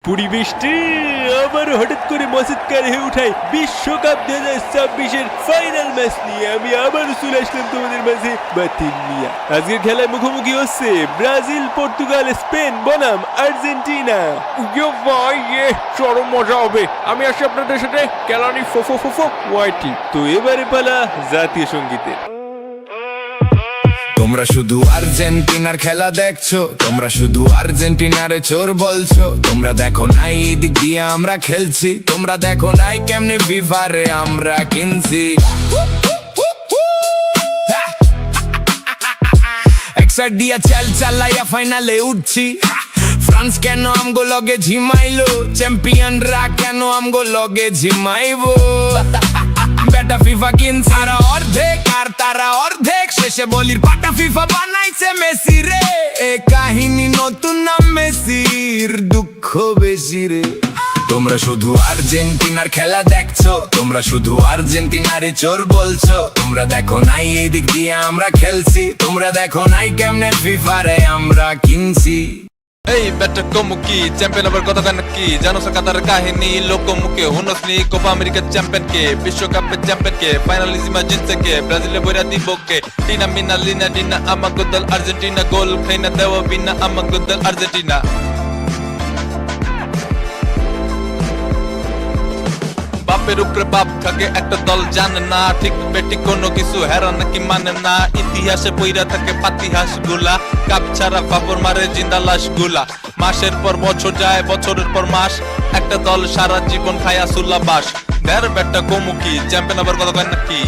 পরিবেশটি আবার হঠাৎ করে মজাদার হয়ে উঠায় বিশ্বকাপ 2026-এর ফাইনাল ম্যাচ নিয়ে আমি আবার চলে আসলাম তোমাদের মাঝে বাতিল মিয়া। আজকের খেলায় মুখোমুখি হচ্ছে ব্রাজিল, পর্তুগাল, স্পেন বনাম আর্জেন্টিনা। ভাই চরম মজা হবে। আমি আসি আপনাদের সাথে কেলানি ফোফো ফোফো ওয়াইটি। তো এবারে পালা জাতীয় সঙ্গীতের। তোমরা শুধু আর্জেন্টিনার খেলা দেখছো, তোমরা শুধু আর্জেন্টিনারে চোর বলছো। তোমরা দেখো নাই দিক দিয়ে আমরা খেলছি, তোমরা দেখো নাই কেমনে ফিফারে আমরা কিনছি। একসাইড দিয়া চালাইয়া ফাইনালে উঠছি। ফ্রান্স কেন আমগো লগে ঝিমাইলো, চ্যাম্পিয়নরা কেন আমগো লগে ঝিমাইবো। বেটা ফিফা কিনছে আর অর্ধেক, আর তারা অর্ধেক। শেষে বলির পাটা ফিফা বানাইছে মেসি রে। এ কাহিনী নতুন না মেসির, দুঃখ বেশি রে। তোমরা শুধু আর্জেন্টিনার খেলা দেখছো, তোমরা শুধু আর্জেন্টিনারে চোর বলছো। তোমরা দেখো নাই এই দিক দিয়ে আমরা খেলছি, তোমরা দেখো নাই কেমনে ফিফারে আমরা কিনছি। এই ব্যাটা কমুকি চ্যাম্পিয়ন আবার কথা কেন কি জানো কাতার কাহিনী লোকমুখে হুনসনি কোপা আমেরিকার চ্যাম্পিয়ন কে, বিশ্বকাপের চ্যাম্পিয়ন কে, ফাইনালিজিমা জিতছে কে, ব্রাজিলে বইরা দিব কে। টিনা মিনা লিনা ডিনা আমাগো দল আর্জেন্টিনা, গোল খাইনা দেওয়া বিনা আমাগো দল আর্জেন্টিনা। বাপের উপরে বাপ থাকে একটা দল জানে না, ঠিক বেটি কোনো কিছু হেরা নাকি মানে না। ইতিহাসে পইরা থাকে পাতিহাস গুলা, কাপ ছাড়া বাপর মারে জিন্দা লাশ গুলা। মাসের পর বছর যায়, বছরের পর মাস, একটা দল সারা জীবন খায়া সুল্লা বাস। দের বেটা কমুকি চ্যাম্পিয়ন আবার কথা কয় নাকি।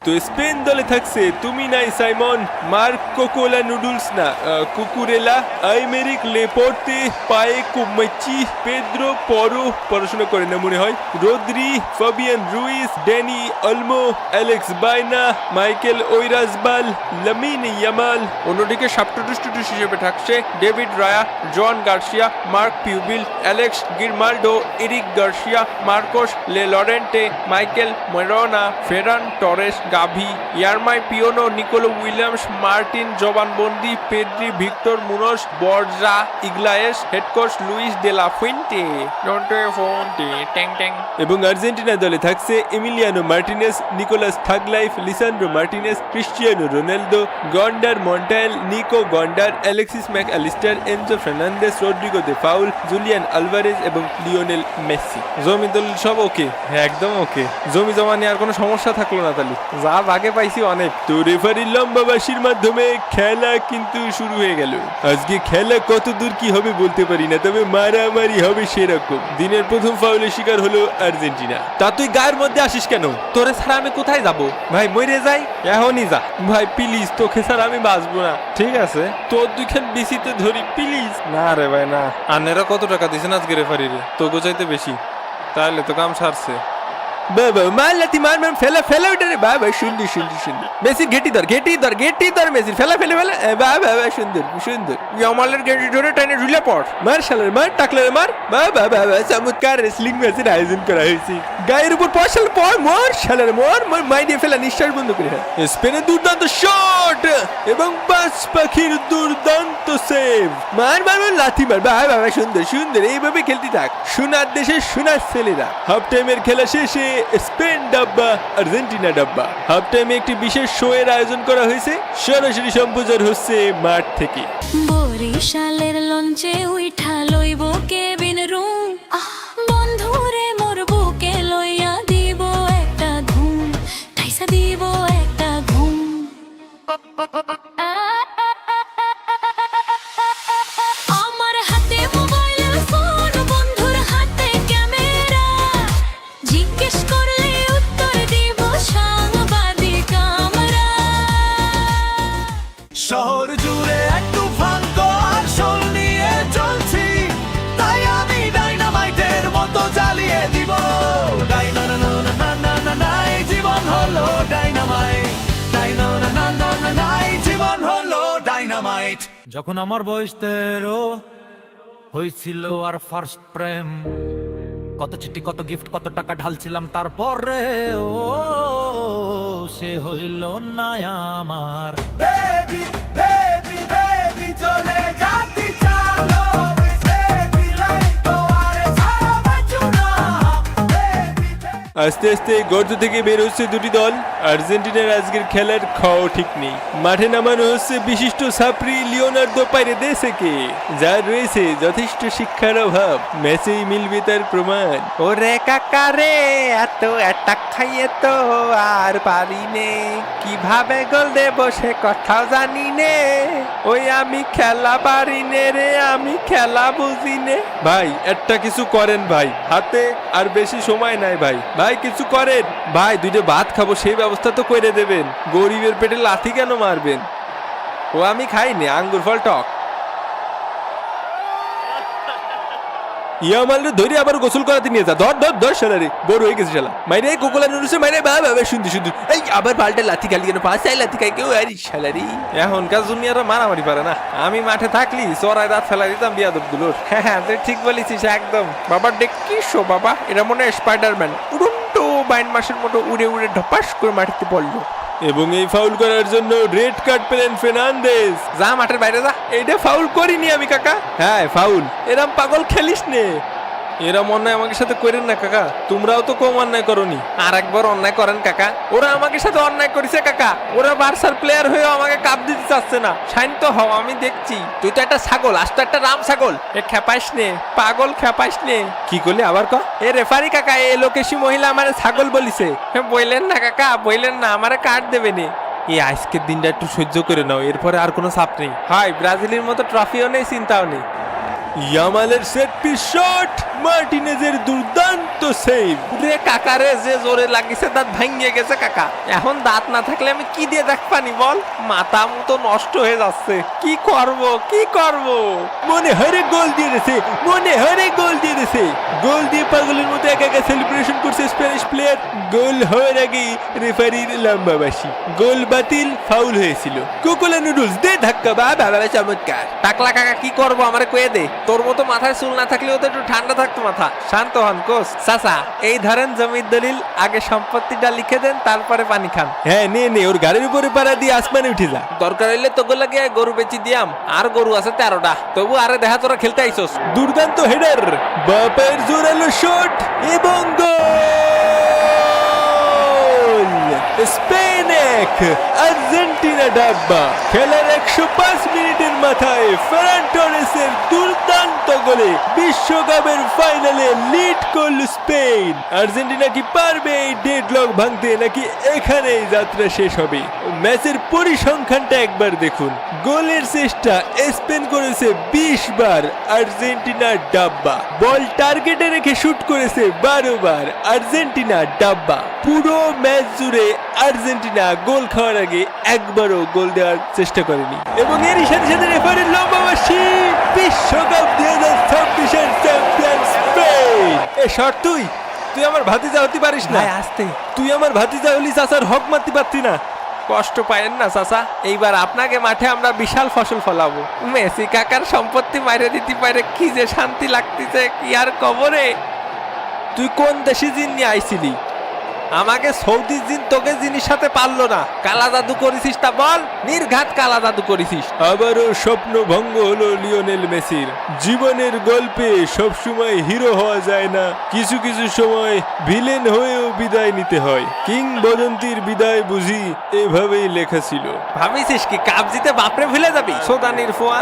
তো স্পেন দলে থাকছে তুমি নাই সাইমন, মার্ক কোকোলা নুডলস না কুকুরেলা, আইমেরিক লেপোর্তে, পায়ে কুমাচি, পেদ্রো পরো পড়াশোনা করে না মনে হয়, Rodri, Fabian Ruiz, Dani Olmo, Alex Baena, Mikel Oyarzabal, Lamine Yamal. অন্যদিকে সাবস্টিটিউট হিসেবে থাকছে David Raya, Joan Garcia, Marc Pubill, Alex Grimaldo, Eric Garcia, Marcos Llorente, Mikel Merino, Ferran Torres, Gavi, Yeremy Pino, Nico Williams, Martin Zubimendi, Pedri, Victor Munoz, Borja, Iglesias, head coach Luis de লা ফুয়েন্টে, এবং Argentina দলে থাকছে Emiliano Martinez, Nicolas Tagliafico, Lisandro Martinez, Cristiano Ronaldo, Gonzalo Montiel, Nico Gonzalez, Alexis Mac Allister, Enzo Fernandez, Rodrigo de Paul, Julian Alvarez এবং Lionel Messi. জমি দল সব ওকে, একদম ওকে। জমি জমা নিয়ে আর কোনো সমস্যা থাকলো না তাহলে, যা ভাগে পাইছি অনেক। তো রেফারির লম্বা বাঁশির মাধ্যমে খেলা কিন্তু শুরু হয়ে গেল। আজকে খেলা কত দূর কি হবে বলতে পারি না, তবে মারামারি হবে সেরকম। দিনের প্রথম ফাউলের শিকার হলো আর্জেন্টিনা। তা তুই গায়ের মধ্যে আসিস কেন? তোরে ছাড়া আমি কোথায় যাব? ভাই মরে যাই, এখনই যা ভাই প্লিজ, তোকে ছাড়া আমি বাঁচবো না। ঠিক আছে তোর দুইখান বিসিতে ধরি প্লিজ। না রে ভাই না। আনেরা কত টাকা দিছেন আজকে রেফারিরে? তোকে চাইতে বেশি, তাহলে তো কাম সারছে। বাবা মারলাতি মার মার ফেলা ফেলা ওটা রে বাবা, সুন্দর সুন্দর সুন্দর। মেসির ঘেটি ধর ঘেটি ধর ঘেটি ধর, মেসির ফেলা ফেলে ফেলা বাবা বাবা সুন্দর সুন্দর। ইয়ামালের ঘেটি ধরে টাইনে ঝুলে পড়, মার শালার মার, টাকলারে মার। বাবা বাবা চমৎকার রেসলিং ম্যাচের আয়োজন করা হয়েছে। গায়ের উপর পশাল পড়, মর শালার মর মর, মাইরে ফেলা নিঃশ্বাস বন্ধ করে। স্পেনের দুর্দান্ত শট এবং বাস পাখির দুর্দান্ত সেভ। মার মার মার লাথি মার, বাবা বাবা সুন্দর সুন্দর। এইভাবে খেলতে থাক, সোনার দেশে সোনার ছেলেরা। হাফ টাইমের খেলা শেষে স্পেন ডাব্বা আর্জেন্টিনা ডাব্বা। হাফ টাইমে একটি বিশেষ শো এর আয়োজন করা হয়েছে, সরাসরি সম্প্রচার হচ্ছে মাঠ থেকে। বরিশালের লঞ্চে উইঠা লইব কেবিন রুম, বন্ধুরে মোর বুকে লইয়া দিব একটা ঘুম, ঠাইসা দিব একটা ঘুম। আমার হাতে মোবাইল ফোন, বন্ধুর হাতে ক্যামেরা, জিজ্ঞেস করলে উত্তর দিব সাংবাদিক আমরা। শহর জুড়ে এক তুফান আর শোল নিয়ে চলছি, তাই আমি ডাইনামাইটের মতো জ্বালিয়ে দিব। ডাইনাই জীবন হলো ডাইনামাইট, ডাইনাই জীবন হলো ডাইনামাইট। যখন আমার বয়স 13 হয়েছিল আর ফার্স্ট প্রেম, কত চিঠি কত গিফট কত টাকা ঢালছিলাম, তারপরে ও সে হইল না আমার। বেবি বেবি বেবি চলে যাতি আস্তে আস্তে গর্ত থেকে বের হচ্ছে দুটি দল। আর্জেন্টিনার আজকের খেলার খাও ঠিক নেই। মাঠে নামানো হচ্ছে বিশিষ্ট সাপ্রি লিওনার্দো পারেদেসকে, যার রয়েছে যথেষ্ট শিক্ষার অভাব। ম্যাচেই মিলবে তার প্রমাণ। ওরে কাকা রে, এত অ্যাটাক খাইয়ে তো আর পারি নে, কিভাবে গোল দেবো সে কথাও জানি নে। ওই আমি খেলা পারি নে রে, আমি খেলা বুঝি নে। ভাই একটা কিছু করেন ভাই, হাতে আর বেশি সময় নাই ভাই। ভাই কিছু করেন ভাই, দুইটা ভাত খাবো সেই ব্যবস্থা তো করে দেবেন। গরিবের পেটে লাথি কেন মারবেন? ও আমি খাইনি, আঙ্গুর ফল টক। ইয়ামালরে ধরে আবার গোসল করাতে নিয়ে যা। ধর ধর ধর শালা রে, বড় হয়ে গেছে শালা। মাইরে কোকোলা নুরুসে মাইরে বাবা শুনতে শুনতে এই আবার পাল্টে লাথি খালি কেন? পাঁচাই লাথি খাই কেউ আরে শালা রে। এখনকার জুনিয়ররা মারামারি পারে না। আমি মাঠে থাকলি চড়াই দাঁত ফেলা দিতাম বিয়াদব গুলোর। হ্যাঁ তুই ঠিক বলেছিস একদম। বাবা দেখ কি শো বাবা, এটা মনে হয় স্পাইডারম্যান উড়ন্টো বাইন মাসের মতো উড়ে উড়ে ঢপাস করে মাটিতে পড়লো। এবং এই ফাউল করার জন্য রেড কার্ড পেলেন ফের্নান্দেজ। যা মাঠের বাইরে যা। এইটা ফাউল করিনি আমি কাকা। হ্যাঁ ফাউল, এরম পাগল খেলিস নে। এরা অন্যায় আমাকে সাথে করেন না কাকা, তোমরাও তো কম অন্যায় করনি। আর একবার অন্যায় করেন কাকা। ওরা আমাকে সাথে অন্যায় করেছে কাকা। ওরা বার্সার প্লেয়ার হয়েও আমাকে কাপ দিতে চাচ্ছে না। শান্ত হও, আমি দেখছি। তুই তো একটা ছাগল, আজ তো একটা রাম ছাগল। এ খেপাইস নে পাগল, খেপাইস নে। কি করলে আবার ক? এ রেফারি কাকা, এ লোকেশি মহিলা আমারে ছাগল বলিছে। বললেন না কাকা, বললেন না, আমারে কার্ড দেবে নি। এই আজকের দিনটা একটু সহ্য করে নাও, এরপরে আর কোনো চাপ নেই। হয় ব্রাজিলের মতো ট্রফিও নেই, চিন্তাও নেই। ইয়ামালের সেট পিস শট, মার্টিনেজের দুর্দান্ত সেভ। রে কাকা রে, যে জোরে লাগিছে দাঁত ভাঙিয়ে গেছে কাকা। এখন দাঁত না থাকলে আমি কি দিয়ে দেখবানি বল? মাথা মতো নষ্ট হয়ে যাচ্ছে। কি করব কি করব? মনে হরে গোল দিয়ে দিয়েছে, মনে হরে গোল দিয়ে দিয়েছে। গোল দিয়ে পাগলের মতো একা একা সেলিব্রেশন করছে স্প্যানিশ প্লেয়ার। গোল হওয়ার আগেই রেফারির লম্বা বাঁশি। গোল বাতিল, ফাউল হয়েছিল। কোকোলা নুডলস দে ধাক্কা, বা বাবা চমৎকার। টাকলা কাকা কি করব আমারে কয়ে দে। তোর মতো মাথায় চুল না থাকলেও তো একটু ঠান্ডা থাকতো মাথা। শান্ত হন কোচ। চাচা এই ধরেন জমির দলিল, আগে সম্পত্তিটা লিখে দেন, তারপরে পানি খান। হ্যাঁ নে নে, ওর গাড়ির উপরে পাড়া দিয়ে আসমানে উঠে যা। দরকার হইলে তোকে লাগে গরু বেচি দিয়াম। আর গরু আছে 13টা, তবু আরে দেখা তোরা খেলতে আইসোস। দুর্দান্ত হেডার, বাপের জোরালো শট এবং গোল। স্পেন 1 আর্জেন্টিনা ডাব্বা। খেলার 105 মিনিটের মাথায় ফেরান টরেসের দুর্দান্ত গোলে বিশ্বকাপের ফাইনালে লিড করল স্পেন। আর্জেন্টিনা কি পারবে এই ডেডলক ভাঙতে, নাকি এখানেই যাত্রা শেষ হবে? ম্যাচের পরিসংখ্যানটা একবার দেখুন। গোলের চেষ্টা স্পেন করেছে 20 বার, আর্জেন্টিনা ডাব্বা। বল টার্গেটে রেখে শুট করেছে 12 বার, আর্জেন্টিনা ডাব্বা। পুরো ম্যাচ জুড়ে আর্জেন্টিনা গোল খাওয়ার আগে একবারও গোল দেওয়ার চেষ্টা করেনি। এবং এরই সাথে সাথে রেফারির লম্বা বাঁশি। বিশ্বকাপ 2026-এর চ্যাম্পিয়ন স্পেন। এ শট তুই আমার ভাতিজা হতে পারিস না। আসতে তুই আমার ভাতিজা হলি, চাচার হক মারতে পারতি না। কষ্ট পায়েন না চাচা, এইবার আপনাকে মাঠে আমরা বিশাল ফসল ফলাবো। মেসি কাকার সম্পত্তি মাইরে দিতে পারে, কি যে শান্তি লাগতেছে কি আর কবরে। তুই কোন দেশি জিন নিয়ে আইছিলি? আমাকে সৌদি জিন তোকে জিনিস সাথে পারলো না। কালা জাদু করেছিস তা বল, নির্ঘাত কালা জাদু করেছিস। আবারও স্বপ্ন ভঙ্গ হলো লিওনেল মেসির। জীবনের গল্পে সবসময় হিরো হওয়া যায় না, কিছু কিছু সময় ভিলেন হয়েও বিদায় নিতে হয়। কিংবদন্তির বিদায় বুঝি এভাবেই লেখা ছিল। ভাবিছিস কি কাপ জিতে বাপরে ভুলে যাবি? সোদানির ফোয়া।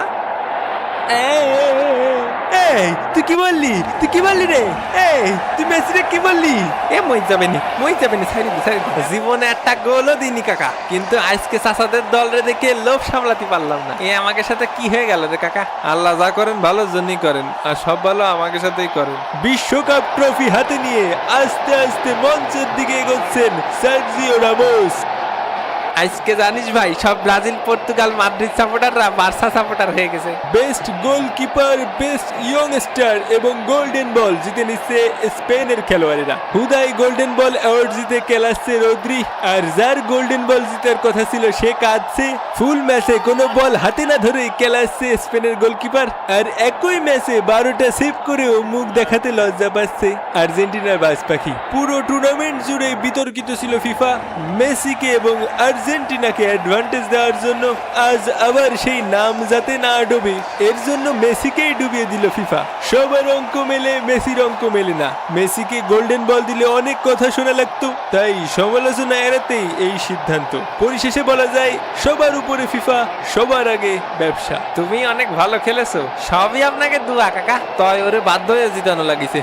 এই তুই কি বললি? তুই কি বললি রে? এই তুই মেসিরে কি বললি? এ মই যাবেনি ছাড়ি দি। জীবনে একটা গোলও দিনি কাকা, কিন্তু আজকে চাচাদের দল রে দেখে লোভ সামলাতে পারলাম না। এ আমাকে সাথে কি হয়ে গেল রে কাকা? আল্লাহ যা করেন ভালোর জন্যই করেন, আর সব ভালো আমাকে সাথেই করেন। বিশ্বকাপ ট্রফি হাতে নিয়ে আস্তে আস্তে মঞ্চের দিকে এগোচ্ছেন সার্জিও রামোস। আজকে জানিস ভাই, সব ব্রাজিল, পর্তুগাল, মাদ্রিদ সাপোর্টাররা বার্সা সাপোর্টার হয়ে গেছে। বেস্ট গোলকিপার, বেস্ট ইয়ংস্টার এবং গোল্ডেন বল জিতে নিচ্ছে স্পেনের খেলোয়াড়েরা। হুদাই গোল্ডেন বল অ্যাওয়ার্ড জিতে কেলাচ্ছে রদ্রি, আর যার গোল্ডেন বল জিতার কথা ছিল সে কাঁদছে। ফুল ম্যাচে কোনো বল হাতে না ধরে কেলাচ্ছে স্পেনের গোলকিপার, আর একই ম্যাচে 12টা সেভ করেও মুখ দেখাতে লজ্জা পাচ্ছে আর্জেন্টিনার বাজ পাখি। পুরো টুর্নামেন্ট জুড়ে বিতর্কিত ছিল ফিফা মেসিকে এবং আর্জেন্টিনা আর্জেন্টিনাকে অ্যাডভান্টেজ দেওয়ার জন্য আজ আবার সেই নাম যাতে না ডোবে এর জন্য মেসিকেই ডুবিয়ে দিল ফিফা। সবার অঙ্ক মেলে, মেসির অঙ্ক মেলে না। মেসিকে গোল্ডেন বল দিলে অনেক কথা শোনা লাগতো, তাই সমালোচনা এড়াতেই এই সিদ্ধান্ত। পরিশেষে বলা যায় সবার উপরে ফিফা, সবার আগে ব্যবসা। তুমি অনেক ভালো খেলেছো, সবই আপনাকে দুয়া কাকা, তাই ওরে বাধ্য হয়ে জিতানো লাগিছে।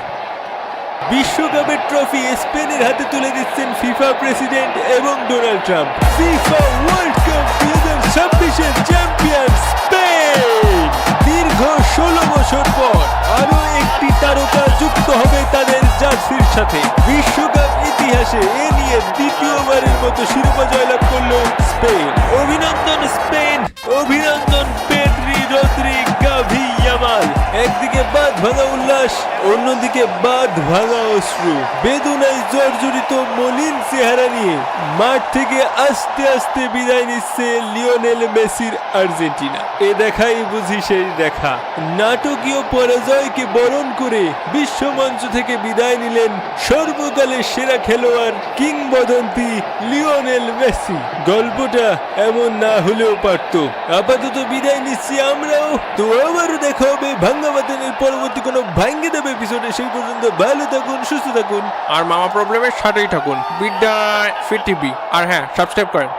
বিশ্বকাপের ট্রফি স্পেনের হাতে তুলে দিচ্ছেন ফিফা প্রেসিডেন্ট এবং Donald Trump. FIFA World Cup 2026-এর চ্যাম্পিয়ন স্পেন। দীর্ঘ 16 বছর পর আরো একটি তারকা যুক্ত হবে তাদের জার্সির সাথে। বিশ্বকাপ ইতিহাসে এ নিয়ে দ্বিতীয়বারের মতো শিরোপা জয়লাভ করলো স্পেন। অভিনন্দন স্পেন, অভিনন্দন পেড্রি, রদ্রি, গাভি, ইয়ামাল। একদিকে বাঁধ ভাঙা উল্লাস, অন্যদিকে বাঁধ ভাঙা অশ্রু। বেদনায় জর্জরিত মলিন চেহারা নিয়ে মাঠ থেকে আস্তে আস্তে বিদায় নিচ্ছে লিওনেল মেসির আর্জেন্টিনা। এ দেখাই বুঝি সেই দেখা। নাটকীয় পরাজয়কে বরণ করে বিশ্বমঞ্চ থেকে বিদায় নিলেন সর্বকালের সেরা খেলোয়াড়, কিংবদন্তি লিওনেল মেসি। গল্পটা এমন না হলেও পারত। আপাতত বিদায় নিচ্ছি আমরাও। তো আবারও দেখা হবে ভাঙ্গা বাতানের পরবর্তী কোনো ভাঙ্গে দেবে এপিসোডে। সেই পর্যন্ত ভালো থাকুন, সুস্থ থাকুন, আর মামা প্রবলেমের সাথেই থাকুন। বিদায়, ফির টিভি। আর হ্যাঁ, সাবস্ক্রাইব করেন।